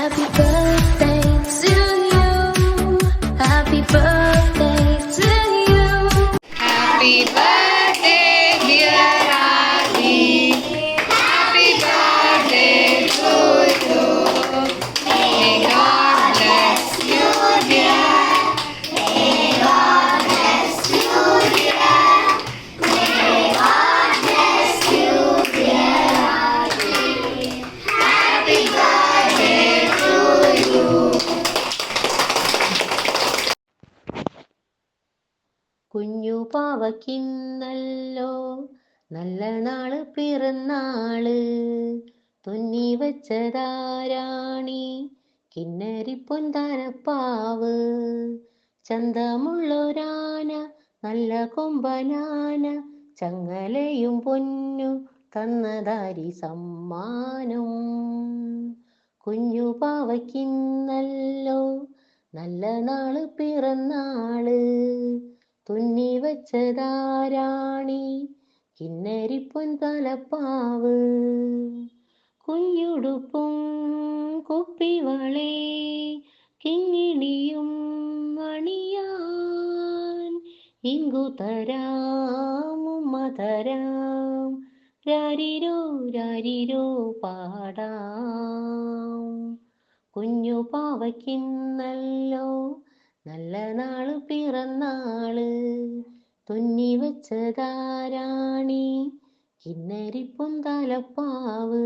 Happy birthday to you. Happy birthday to you. Happy birthday, dear Adi. Happy birthday to you. May God bless you, dear. May God bless you, dear. May God bless you, dear Adi. Happy birthday to you. കുഞ്ഞു പാവയ്ക്കിന്നല്ലോ നല്ല നാള് പിറന്നാള്, തുന്നി വെച്ചതാരാണി കിന്നരി പൊന്താനപ്പാവ്. ചന്തമുള്ളൊരാന നല്ല കൊമ്പനാന, ചങ്ങലയും പൊന്നു തന്നതാരി സമ്മാനം. കുഞ്ഞു പാവയ്ക്കിന്നല്ലോ നല്ല നാള് പിറന്നാള്, തുന്നി വെച്ചതാരാണി കിന്നരി പൊൻതലപ്പാവ്. കുഞ്ഞുടുപ്പും കുപ്പിവളേ കിങ്ങിണിയും അണിയാൻ, ഇങ്കു തരാം ഉമ്മ തരാം, രാരിരോ രാരിരോ പാടാം. കുഞ്ഞു പാവയ്ക്കിന്നല്ലോ നല്ല നാള് പിറന്നാള്, തുന്നി വെച്ചതാരാണി കിന്നരി പൊന്താലപ്പാവ്.